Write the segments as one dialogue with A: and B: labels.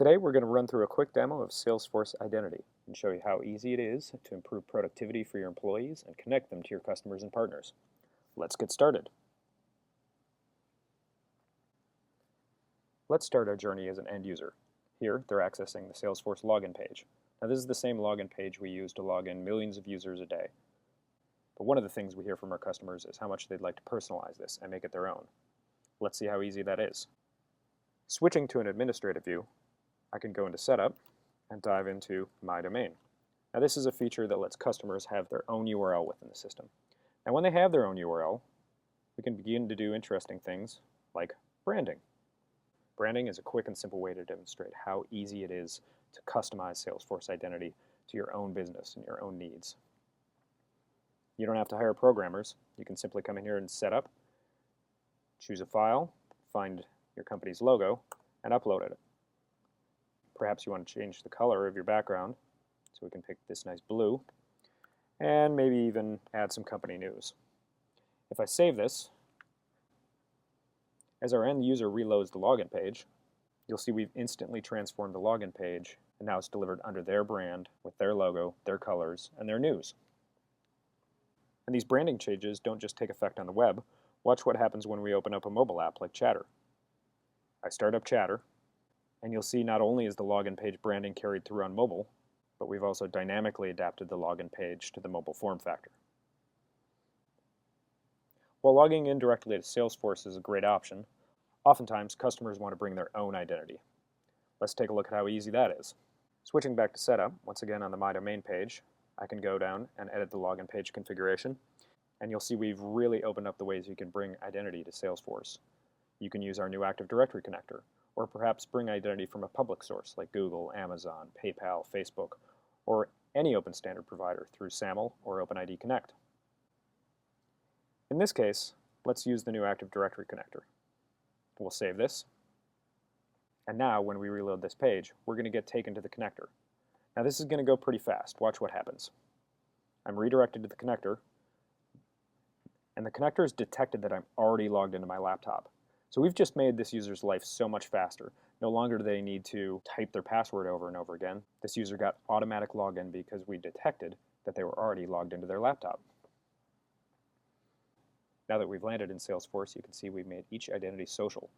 A: Today we're going to run through a quick demo of Salesforce Identity and show you how easy it is to improve productivity for your employees and connect them to your customers and partners. Let's get started. Let's start our journey as an end user. Here they're accessing the Salesforce login page. Now this is the same login page we use to log in millions of users a day. But one of the things we hear from our customers is how much they'd like to personalize this and make it their own. Let's see how easy that is. Switching to an administrative view, I can go into Setup and dive into My Domain. Now this is a feature that lets customers have their own URL within the system. Now when they have their own URL, we can begin to do interesting things like branding. Branding is a quick and simple way to demonstrate how easy it is to customize Salesforce Identity to your own business and your own needs. You don't have to hire programmers. You can simply come in here and set up, choose a file, find your company's logo, and upload it. Perhaps you want to change the color of your background, so we can pick this nice blue, and maybe even add some company news. If I save this, as our end user reloads the login page, you'll see we've instantly transformed the login page, and now it's delivered under their brand, with their logo, their colors, and their news. And these branding changes don't just take effect on the web. Watch what happens when we open up a mobile app like Chatter. I start up Chatter, and you'll see not only is the login page branding carried through on mobile, but we've also dynamically adapted the login page to the mobile form factor. While logging in directly to Salesforce is a great option, oftentimes customers want to bring their own identity. Let's take a look at how easy that is. Switching back to Setup, once again on the My Domain page, I can go down and edit the login page configuration, and you'll see we've really opened up the ways you can bring identity to Salesforce. You can use our new Active Directory connector, or perhaps bring identity from a public source like Google, Amazon, PayPal, Facebook, or any open standard provider through SAML or OpenID Connect. In this case, let's use the new Active Directory connector. We'll save this, and now when we reload this page, we're going to get taken to the connector. Now this is going to go pretty fast. Watch what happens. I'm redirected to the connector, and the connector has detected that I'm already logged into my laptop. So we've just made this user's life so much faster. No longer do they need to type their password over and over again. This user got automatic login because we detected that they were already logged into their laptop. Now that we've landed in Salesforce, you can see we've made each identity social.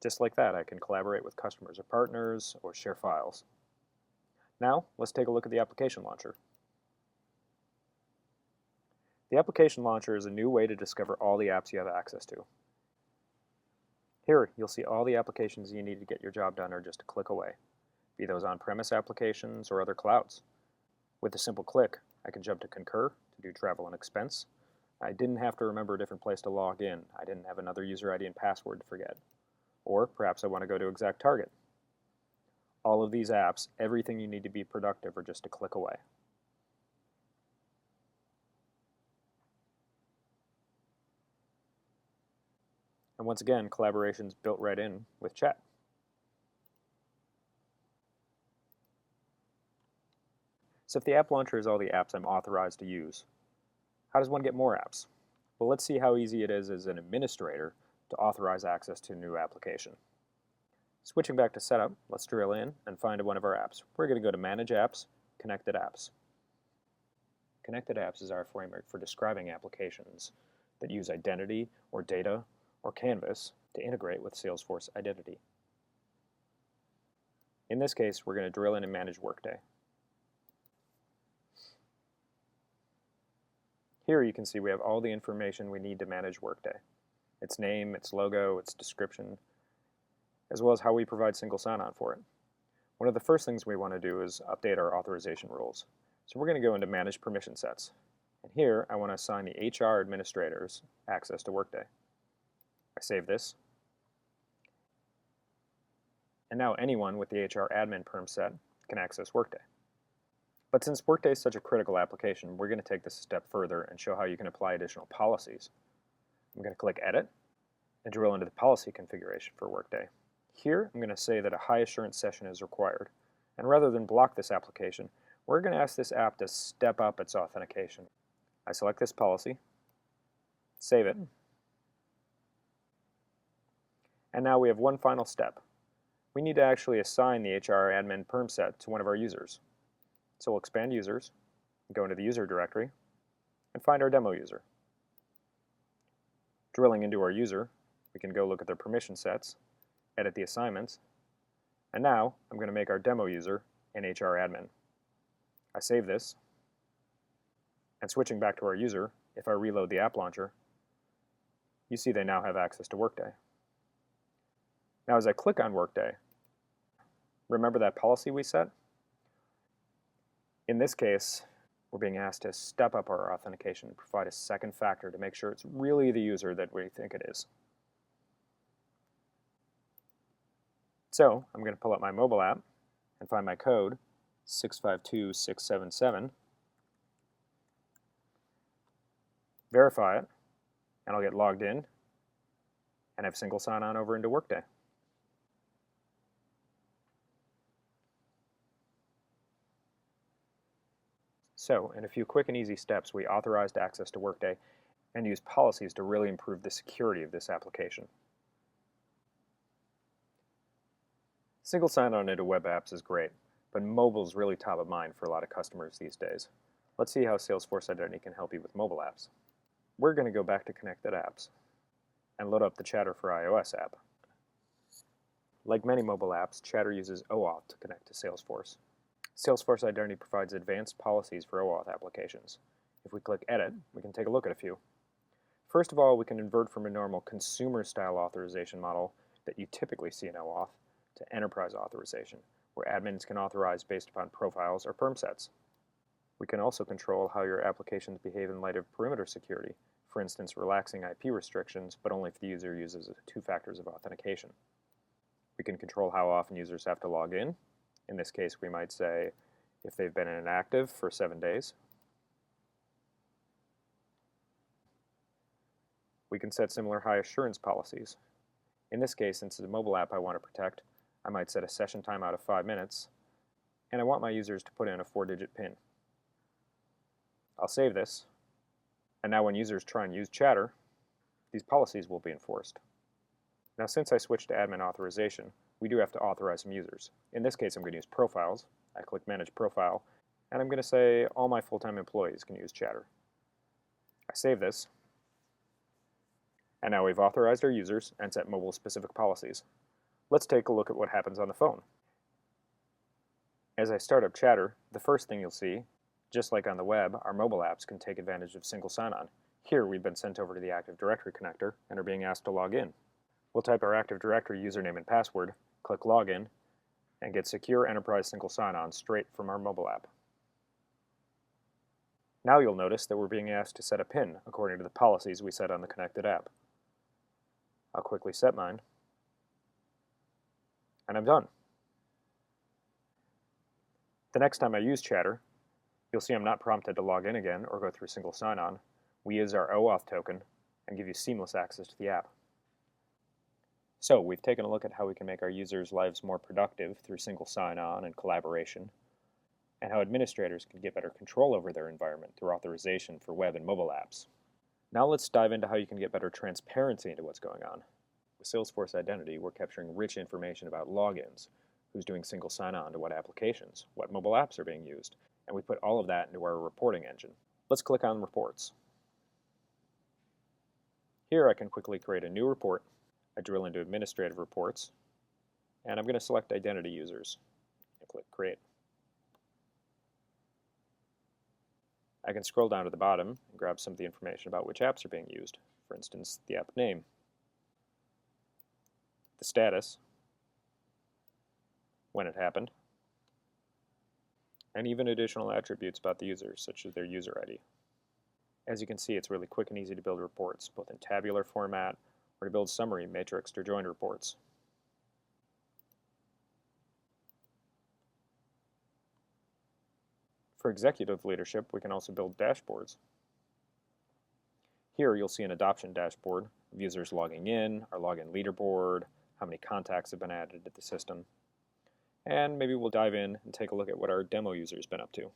A: Just like that, I can collaborate with customers or partners or share files. Now, let's take a look at the application launcher. The application launcher is a new way to discover all the apps you have access to. Here, you'll see all the applications you need to get your job done are just a click away, be those on-premise applications or other clouds. With a simple click, I can jump to Concur to do travel and expense. I didn't have to remember a different place to log in. I didn't have another user ID and password to forget. Or perhaps I want to go to ExactTarget. All of these apps, everything you need to be productive are just a click away. And once again, collaboration's built right in with chat. So if the app launcher is all the apps I'm authorized to use, how does one get more apps? Well, let's see how easy it is as an administrator to authorize access to a new application. Switching back to Setup, let's drill in and find one of our apps. We're going to go to Manage Apps, Connected Apps. Connected Apps is our framework for describing applications that use identity or data or Canvas to integrate with Salesforce Identity. In this case, we're going to drill in and manage Workday. Here you can see we have all the information we need to manage Workday. Its name, its logo, its description, as well as how we provide single sign-on for it. One of the first things we want to do is update our authorization rules. So we're going to go into Manage Permission Sets. And here I want to assign the HR administrators access to Workday. I save this. And now anyone with the HR admin perm set can access Workday. But since Workday is such a critical application, we're going to take this a step further and show how you can apply additional policies. I'm going to click Edit and drill into the policy configuration for Workday. Here, I'm going to say that a high assurance session is required. And rather than block this application, we're going to ask this app to step up its authentication. I select this policy, save it, And now we have one final step. We need to actually assign the HR admin perm set to one of our users. So we'll expand users, go into the user directory, and find our demo user. Drilling into our user, we can go look at their permission sets, edit the assignments, and now I'm going to make our demo user an HR admin. I save this, and switching back to our user, if I reload the app launcher, you see they now have access to Workday. Now as I click on Workday, remember that policy we set? In this case, we're being asked to step up our authentication and provide a second factor to make sure it's really the user that we think it is. So I'm going to pull up my mobile app and find my code, 652677, verify it, and I'll get logged in and have single sign-on over into Workday. So, in a few quick and easy steps, we authorized access to Workday and used policies to really improve the security of this application. Single sign-on into web apps is great, but mobile is really top of mind for a lot of customers these days. Let's see how Salesforce Identity can help you with mobile apps. We're going to go back to Connected Apps and load up the Chatter for iOS app. Like many mobile apps, Chatter uses OAuth to connect to Salesforce. Salesforce Identity provides advanced policies for OAuth applications. If we click Edit, we can take a look at a few. First of all, we can invert from a normal consumer-style authorization model that you typically see in OAuth to enterprise authorization, where admins can authorize based upon profiles or perm sets. We can also control how your applications behave in light of perimeter security, for instance, relaxing IP restrictions, but only if the user uses 2 factors of authentication. We can control how often users have to log in. In this case, we might say if they've been inactive for 7 days. We can set similar high assurance policies. In this case, since it's a mobile app I want to protect, I might set a session timeout of 5 minutes, and I want my users to put in a 4-digit PIN. I'll save this, and now when users try and use Chatter, these policies will be enforced. Now since I switched to admin authorization, we do have to authorize some users. In this case, I'm going to use profiles. I click Manage Profile, and I'm going to say all my full-time employees can use Chatter. I save this, and now we've authorized our users and set mobile-specific policies. Let's take a look at what happens on the phone. As I start up Chatter, the first thing you'll see, just like on the web, our mobile apps can take advantage of single sign-on. Here, we've been sent over to the Active Directory connector and are being asked to log in. We'll type our Active Directory username and password, click Login, and get secure enterprise single sign-on straight from our mobile app. Now you'll notice that we're being asked to set a PIN according to the policies we set on the connected app. I'll quickly set mine, and I'm done. The next time I use Chatter, you'll see I'm not prompted to log in again or go through single sign-on. We use our OAuth token and give you seamless access to the app. So we've taken a look at how we can make our users' lives more productive through single sign-on and collaboration, and how administrators can get better control over their environment through authorization for web and mobile apps. Now let's dive into how you can get better transparency into what's going on. With Salesforce Identity, we're capturing rich information about logins, who's doing single sign-on to what applications, what mobile apps are being used, and we put all of that into our reporting engine. Let's click on Reports. Here I can quickly create a new report. I drill into Administrative Reports, and I'm going to select Identity Users and click Create. I can scroll down to the bottom and grab some of the information about which apps are being used. For instance, the app name, the status, when it happened, and even additional attributes about the user, such as their user ID. As you can see, it's really quick and easy to build reports, both in tabular format or to build summary, matrixed, or joined reports. For executive leadership, we can also build dashboards. Here you'll see an adoption dashboard of users logging in, our login leaderboard, how many contacts have been added to the system, and maybe we'll dive in and take a look at what our demo user's been up to.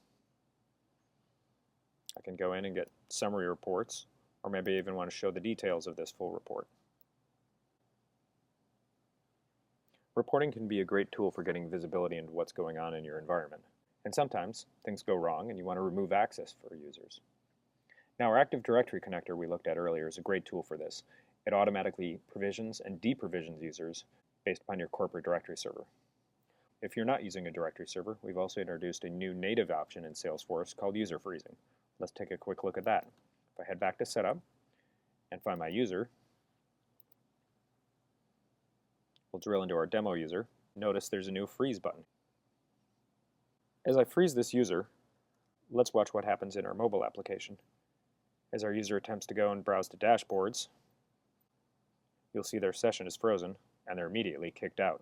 A: I can go in and get summary reports, or maybe I even want to show the details of this full report. Reporting can be a great tool for getting visibility into what's going on in your environment. And sometimes things go wrong and you want to remove access for users. Now, our Active Directory connector we looked at earlier is a great tool for this. It automatically provisions and deprovisions users based upon your corporate directory server. If you're not using a directory server, we've also introduced a new native option in Salesforce called user freezing. Let's take a quick look at that. If I head back to Setup and find my user, we'll drill into our demo user. Notice there's a new freeze button. As I freeze this user, let's watch what happens in our mobile application. As our user attempts to go and browse to dashboards, you'll see their session is frozen and they're immediately kicked out.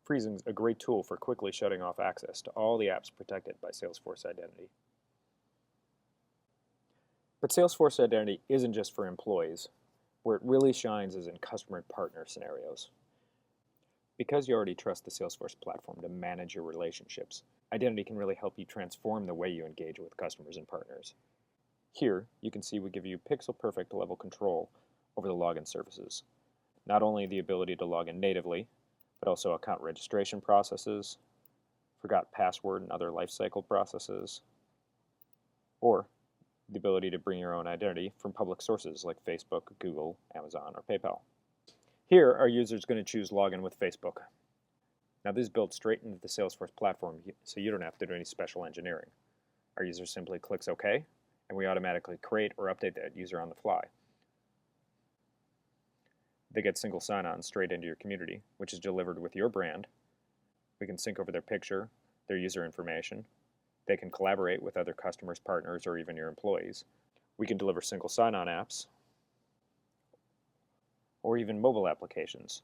A: Freezing is a great tool for quickly shutting off access to all the apps protected by Salesforce Identity. But Salesforce Identity isn't just for employees. Where it really shines is in customer and partner scenarios. Because you already trust the Salesforce platform to manage your relationships, Identity can really help you transform the way you engage with customers and partners. Here, you can see we give you pixel-perfect level control over the login services. Not only the ability to log in natively, but also account registration processes, forgot password and other lifecycle processes, or the ability to bring your own identity from public sources like Facebook, Google, Amazon, or PayPal. Here, our user is going to choose Login with Facebook. Now this is built straight into the Salesforce platform, so you don't have to do any special engineering. Our user simply clicks OK, and we automatically create or update that user on the fly. They get single sign-on straight into your community, which is delivered with your brand. We can sync over their picture, their user information. They can collaborate with other customers, partners, or even your employees. We can deliver single sign-on apps, or even mobile applications,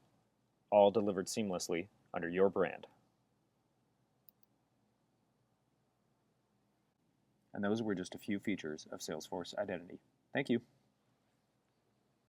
A: all delivered seamlessly under your brand. And those were just a few features of Salesforce Identity. Thank you.